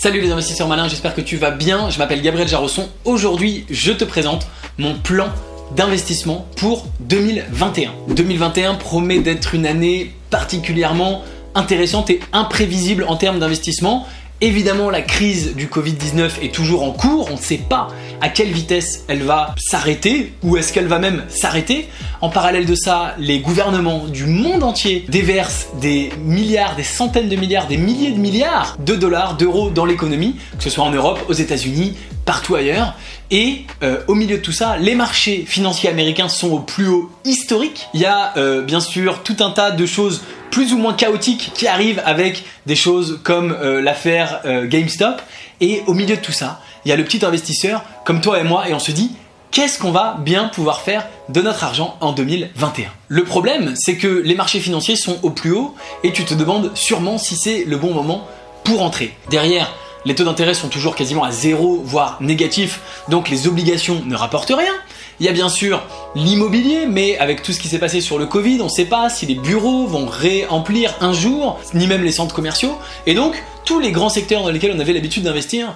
Salut les investisseurs malins, j'espère que tu vas bien. Je m'appelle Gabriel Jarosson. Aujourd'hui, je te présente mon plan d'investissement pour 2021. 2021 promet d'être une année particulièrement intéressante et imprévisible en termes d'investissement. Évidemment, la crise du Covid-19 est toujours en cours, on ne sait pas à quelle vitesse elle va s'arrêter, ou est-ce qu'elle va même s'arrêter. En parallèle de ça, les gouvernements du monde entier déversent des milliards, des centaines de milliards, des milliers de milliards de dollars, d'euros dans l'économie, que ce soit en Europe, aux États-Unis, partout ailleurs. Et au milieu de tout ça, les marchés financiers américains sont au plus haut historique. Il y a bien sûr tout un tas de choses plus ou moins chaotiques qui arrivent avec des choses comme l'affaire GameStop. Et au milieu de tout ça, il y a le petit investisseur comme toi et moi et on se dit qu'est-ce qu'on va bien pouvoir faire de notre argent en 2021 ? Le problème, c'est que les marchés financiers sont au plus haut et tu te demandes sûrement si c'est le bon moment pour entrer. Derrière, les taux d'intérêt sont toujours quasiment à zéro, voire négatifs, donc les obligations ne rapportent rien. Il y a bien sûr l'immobilier, mais avec tout ce qui s'est passé sur le Covid, on ne sait pas si les bureaux vont réemplir un jour, ni même les centres commerciaux. Et donc, tous les grands secteurs dans lesquels on avait l'habitude d'investir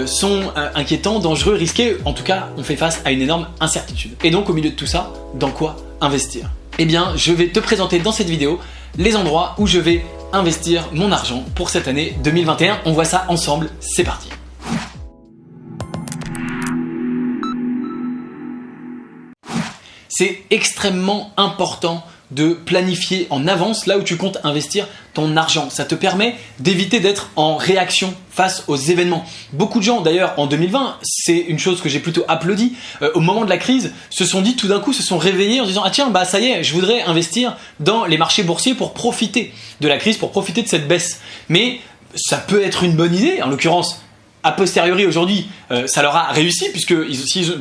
sont inquiétants, dangereux, risqués. En tout cas, on fait face à une énorme incertitude. Et donc, au milieu de tout ça, dans quoi investir ? Eh bien, je vais te présenter dans cette vidéo les endroits où je vais investir mon argent pour cette année 2021. On voit ça ensemble, c'est parti. C'est extrêmement important de planifier en avance là où tu comptes investir ton argent. Ça te permet d'éviter d'être en réaction face aux événements. Beaucoup de gens d'ailleurs en 2020, c'est une chose que j'ai plutôt applaudi, au moment de la crise, se sont dit tout d'un coup, se sont réveillés en disant ah tiens bah ça y est, je voudrais investir dans les marchés boursiers pour profiter de la crise, pour profiter de cette baisse. Mais ça peut être une bonne idée, en l'occurrence a posteriori aujourd'hui, ça leur a réussi puisque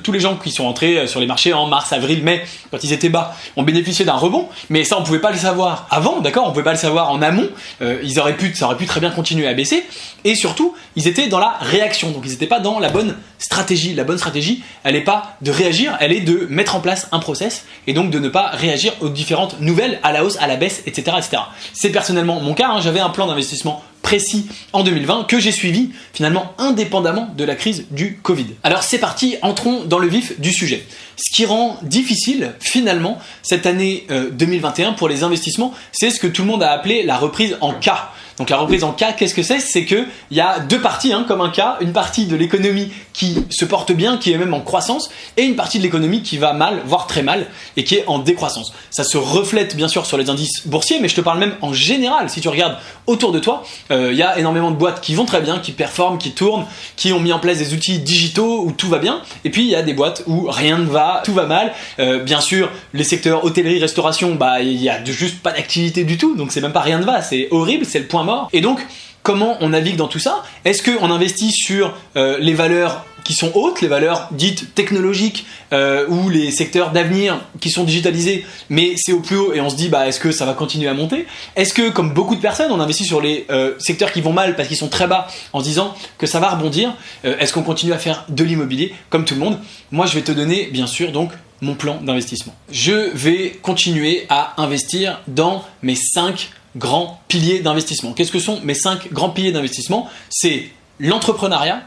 tous les gens qui sont entrés sur les marchés en mars, avril, mai, quand ils étaient bas, ont bénéficié d'un rebond. Mais ça, on pouvait pas le savoir avant, d'accord ? On pouvait pas le savoir en amont. Ça aurait pu très bien continuer à baisser. Et surtout, ils étaient dans la réaction. Donc, ils n'étaient pas dans la bonne stratégie. La bonne stratégie, elle n'est pas de réagir, elle est de mettre en place un process et donc de ne pas réagir aux différentes nouvelles, à la hausse, à la baisse, etc., etc. C'est personnellement mon cas. J'avais un plan d'investissement précis en 2020 que j'ai suivi finalement indépendamment de la crise du Covid. Alors c'est parti, entrons dans le vif du sujet. Ce qui rend difficile finalement cette année 2021 pour les investissements, c'est ce que tout le monde a appelé la reprise en K. Donc la reprise en K, qu'est-ce que c'est ? C'est qu'il y a deux parties comme un K, une partie de l'économie qui se porte bien, qui est même en croissance, et une partie de l'économie qui va mal, voire très mal, et qui est en décroissance. Ça se reflète bien sûr sur les indices boursiers, mais je te parle même en général. Si tu regardes autour de toi, il y a énormément de boîtes qui vont très bien, qui performent, qui tournent, qui ont mis en place des outils digitaux où tout va bien, et puis il y a des boîtes où rien ne va, tout va mal. Bien sûr, les secteurs hôtellerie, restauration, il y a juste pas d'activité du tout, donc c'est même pas rien ne va, c'est horrible, c'est le point mort. Et donc, comment on navigue dans tout ça ? Est-ce qu'on investit sur les valeurs qui sont hautes, les valeurs dites technologiques ou les secteurs d'avenir qui sont digitalisés, mais c'est au plus haut et on se dit est-ce que ça va continuer à monter ? Est-ce que, comme beaucoup de personnes, on investit sur les secteurs qui vont mal parce qu'ils sont très bas en se disant que ça va rebondir ? Est-ce qu'on continue à faire de l'immobilier comme tout le monde ? Moi, je vais te donner, bien sûr, donc mon plan d'investissement. Je vais continuer à investir dans mes 5 grands piliers d'investissement. Qu'est-ce que sont mes 5 grands piliers d'investissement ? C'est l'entrepreneuriat,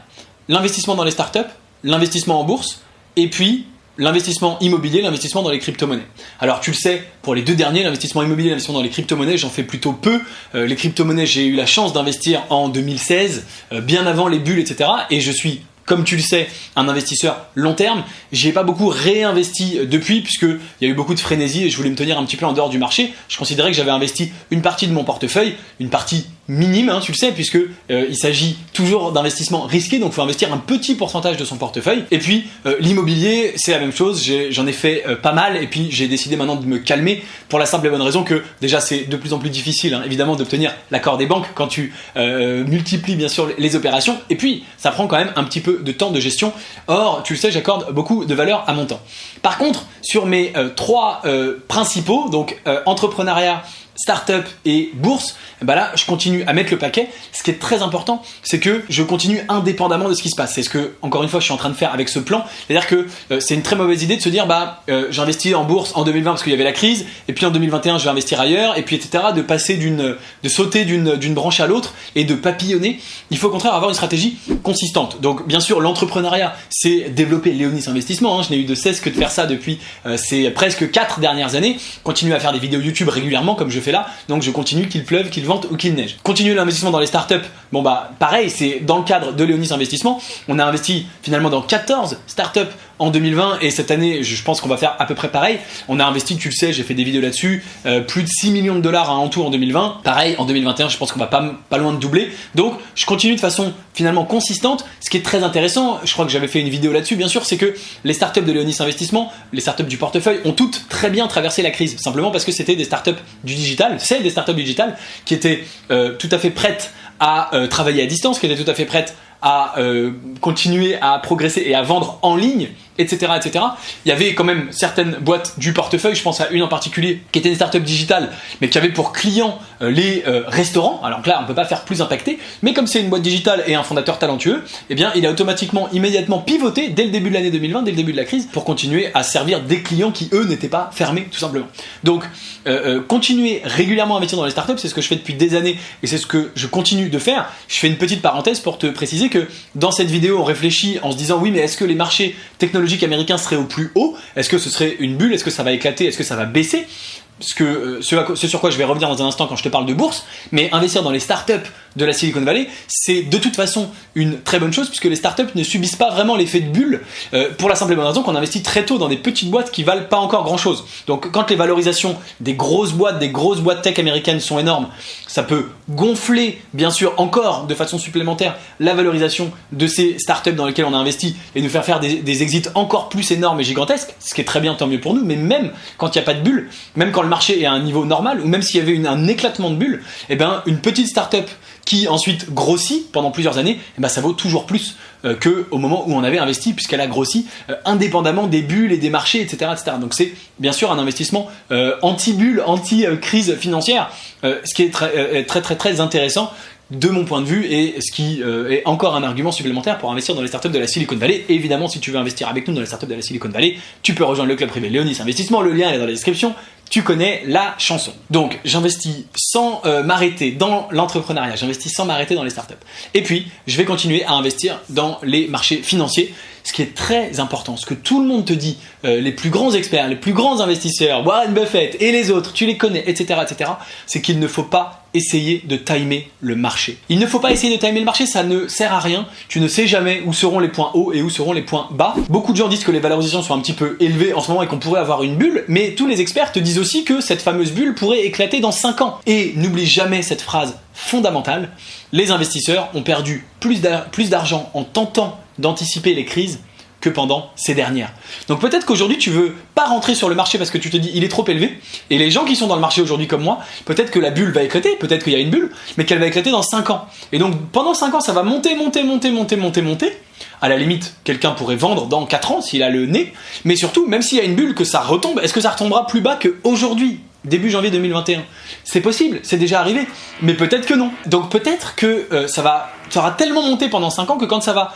l'investissement dans les startups, l'investissement en bourse, et puis l'investissement immobilier, l'investissement dans les crypto-monnaies. Alors tu le sais, pour les deux derniers, l'investissement immobilier, l'investissement dans les crypto-monnaies, j'en fais plutôt peu. Les crypto-monnaies, j'ai eu la chance d'investir en 2016, bien avant les bulles, etc. Et je suis, comme tu le sais, un investisseur long terme. J'y ai pas beaucoup réinvesti depuis puisqu'il y a eu beaucoup de frénésie et je voulais me tenir un petit peu en dehors du marché. Je considérais que j'avais investi une partie de mon portefeuille, une partie minime, tu le sais, puisque il s'agit toujours d'investissements risqués, donc il faut investir un petit pourcentage de son portefeuille. Et puis l'immobilier, c'est la même chose, j'en ai fait pas mal et puis j'ai décidé maintenant de me calmer pour la simple et bonne raison que déjà c'est de plus en plus difficile évidemment d'obtenir l'accord des banques quand tu multiplies bien sûr les opérations et puis ça prend quand même un petit peu de temps de gestion. Or, tu le sais, j'accorde beaucoup de valeur à mon temps. Par contre, sur mes 3 principaux, donc entrepreneuriat, start-up et bourse, bah là je continue à mettre le paquet. Ce qui est très important, c'est que je continue indépendamment de ce qui se passe. C'est ce que, encore une fois, je suis en train de faire avec ce plan. C'est-à-dire que c'est une très mauvaise idée de se dire j'investis en bourse en 2020 parce qu'il y avait la crise, et puis en 2021 je vais investir ailleurs, et puis etc. De sauter d'une branche à l'autre et de papillonner. Il faut au contraire avoir une stratégie consistante. Donc bien sûr, l'entrepreneuriat, c'est développer Léonis Investissement, hein. Je n'ai eu de cesse que de faire ça depuis ces presque 4 dernières années. Continuer à faire des vidéos YouTube régulièrement comme je fais là. Donc je continue qu'il pleuve, qu'il vente ou qu'il neige. Continuer l'investissement dans les startups. Bon bah pareil, c'est dans le cadre de Léonis Investissement. On a investi finalement dans 14 startups en 2020, et cette année je pense qu'on va faire à peu près pareil. On a investi, tu le sais, j'ai fait des vidéos là-dessus, plus de 6 millions de dollars en tout en 2020. Pareil, en 2021 je pense qu'on va pas loin de doubler. Donc je continue de façon finalement consistante. Ce qui est très intéressant, je crois que j'avais fait une vidéo là-dessus bien sûr, c'est que les startups de Léonis Investissement, les startups du portefeuille, ont toutes très bien traversé la crise, simplement parce que c'était des startups du digital, c'est des startups digitales qui étaient tout à fait prêtes à travailler à distance, qui étaient tout à fait prêtes à continuer à progresser et à vendre en ligne, etc., etc. Il y avait quand même certaines boîtes du portefeuille, je pense à une en particulier, qui était une startup digitale, mais qui avait pour client les restaurants. Alors là, on ne peut pas faire plus impacté, mais comme c'est une boîte digitale et un fondateur talentueux, eh bien, il a immédiatement pivoté dès le début de l'année 2020, dès le début de la crise, pour continuer à servir des clients qui, eux, n'étaient pas fermés, tout simplement. Donc, continuer régulièrement à investir dans les startups, c'est ce que je fais depuis des années, et c'est ce que je continue de faire. Je fais une petite parenthèse pour te préciser que dans cette vidéo, on réfléchit en se disant oui, mais est-ce que les marchés technologiques américains seraient au plus haut? Est-ce que ce serait une bulle? Est-ce que ça va éclater? Est-ce que ça va baisser? Ce sur quoi je vais revenir dans un instant quand je te parle de bourse, mais investir dans les startups de la Silicon Valley, c'est de toute façon une très bonne chose, puisque les startups ne subissent pas vraiment l'effet de bulle, pour la simple et bonne raison qu'on investit très tôt dans des petites boîtes qui valent pas encore grand chose. Donc quand les valorisations des grosses boîtes tech américaines sont énormes, ça peut gonfler bien sûr encore de façon supplémentaire la valorisation de ces startups dans lesquelles on a investi et nous faire des exits encore plus énormes et gigantesques, ce qui est très bien, tant mieux pour nous. Mais même quand il n'y a pas de bulle, même quand le marché est à un niveau normal, ou même s'il y avait un éclatement de bulle, eh ben, une petite startup qui ensuite grossit pendant plusieurs années, eh ben, ça vaut toujours plus qu'au moment où on avait investi, puisqu'elle a grossi indépendamment des bulles et des marchés, etc., etc. Donc c'est bien sûr un investissement anti-bulle, anti-crise financière, ce qui est très intéressant de mon point de vue, et ce qui est encore un argument supplémentaire pour investir dans les startups de la Silicon Valley. Et évidemment, si tu veux investir avec nous dans les startups de la Silicon Valley, tu peux rejoindre le club privé Léonis Investissement, le lien est dans la description. Tu connais la chanson. Donc, j'investis sans m'arrêter dans l'entrepreneuriat, j'investis sans m'arrêter dans les startups. Et puis, je vais continuer à investir dans les marchés financiers, ce qui est très important, ce que tout le monde te dit, les plus grands experts, les plus grands investisseurs, Warren Buffett et les autres, tu les connais, etc., etc., c'est qu'il ne faut pas essayer de timer le marché. Il ne faut pas essayer de timer le marché, ça ne sert à rien. Tu ne sais jamais où seront les points hauts et où seront les points bas. Beaucoup de gens disent que les valorisations sont un petit peu élevées en ce moment et qu'on pourrait avoir une bulle, mais tous les experts te disent aussi que cette fameuse bulle pourrait éclater dans 5 ans. Et n'oublie jamais cette phrase fondamentale: les investisseurs ont perdu plus d'argent en tentant d'anticiper les crises que pendant ces dernières. Donc peut-être qu'aujourd'hui tu veux pas rentrer sur le marché parce que tu te dis il est trop élevé, et les gens qui sont dans le marché aujourd'hui comme moi, peut-être que la bulle va éclater, peut-être qu'il y a une bulle, mais qu'elle va éclater dans 5 ans. Et donc pendant 5 ans ça va monter. À la limite, quelqu'un pourrait vendre dans 4 ans s'il a le nez, mais surtout, même s'il y a une bulle, que ça retombe, est-ce que ça retombera plus bas qu'aujourd'hui, début janvier 2021? C'est possible, c'est déjà arrivé, mais peut-être que non. Donc peut-être que ça aura tellement monté pendant 5 ans que quand ça va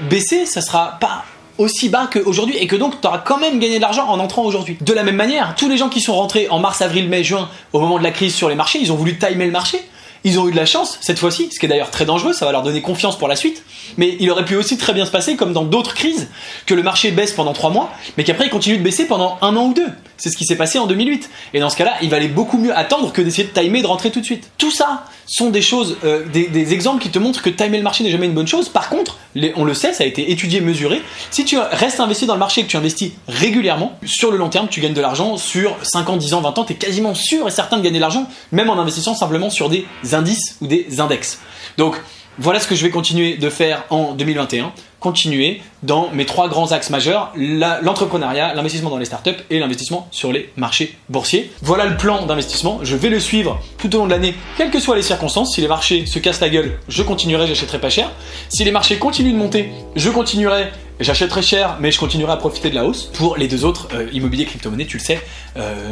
baisser, ça sera pas aussi bas qu'aujourd'hui, et que donc tu auras quand même gagné de l'argent en entrant aujourd'hui. De la même manière, tous les gens qui sont rentrés en mars, avril, mai, juin, au moment de la crise sur les marchés, ils ont voulu timer le marché. Ils ont eu de la chance cette fois-ci, ce qui est d'ailleurs très dangereux, ça va leur donner confiance pour la suite. Mais il aurait pu aussi très bien se passer, comme dans d'autres crises, que le marché baisse pendant 3 mois, mais qu'après il continue de baisser pendant 1 an ou 2. C'est ce qui s'est passé en 2008. Et dans ce cas-là, il valait beaucoup mieux attendre que d'essayer de timer, de rentrer tout de suite. Tout ça sont des choses, des exemples qui te montrent que timer le marché n'est jamais une bonne chose. Par contre, on le sait, ça a été étudié, mesuré. Si tu restes investi dans le marché et que tu investis régulièrement, sur le long terme, tu gagnes de l'argent. Sur 5 ans, 10 ans, 20 ans, tu es quasiment sûr et certain de gagner de l'argent, même en investissant simplement sur des indices ou des index. Donc, voilà ce que je vais continuer de faire en 2021. Continuer dans mes 3 grands axes majeurs: l'entrepreneuriat, l'investissement dans les startups et l'investissement sur les marchés boursiers. Voilà le plan d'investissement. Je vais le suivre tout au long de l'année, quelles que soient les circonstances. Si les marchés se cassent la gueule, je continuerai, j'achèterai pas cher. Si les marchés continuent de monter, je continuerai j'achète très cher, mais je continuerai à profiter de la hausse. Pour les deux autres, immobilier, crypto-monnaie, tu le sais,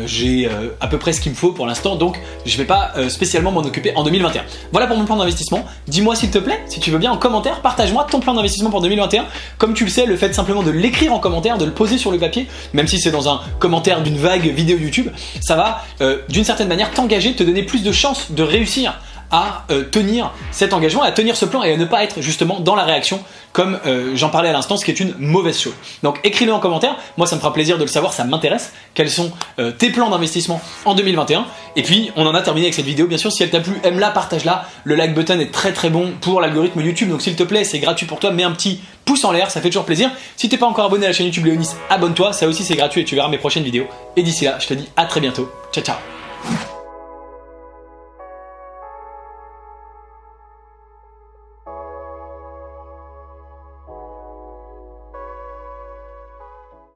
j'ai à peu près ce qu'il me faut pour l'instant, donc je vais pas spécialement m'en occuper en 2021. Voilà pour mon plan d'investissement. Dis-moi s'il te plaît, si tu veux bien, en commentaire, partage-moi ton plan d'investissement pour 2021. Comme tu le sais, le fait simplement de l'écrire en commentaire, de le poser sur le papier, même si c'est dans un commentaire d'une vague vidéo YouTube, ça va d'une certaine manière t'engager, te donner plus de chances de réussir à tenir cet engagement, à tenir ce plan et à ne pas être justement dans la réaction comme j'en parlais à l'instant, ce qui est une mauvaise chose. Donc écris-le en commentaire, moi ça me fera plaisir de le savoir, ça m'intéresse, quels sont tes plans d'investissement en 2021. Et puis on en a terminé avec cette vidéo, bien sûr, si elle t'a plu, aime-la, partage-la, le like button est très très bon pour l'algorithme YouTube, donc s'il te plaît, c'est gratuit pour toi, mets un petit pouce en l'air, ça fait toujours plaisir. Si t'es pas encore abonné à la chaîne YouTube Léonis, abonne-toi, ça aussi c'est gratuit et tu verras mes prochaines vidéos. Et d'ici là, je te dis à très bientôt, ciao ciao.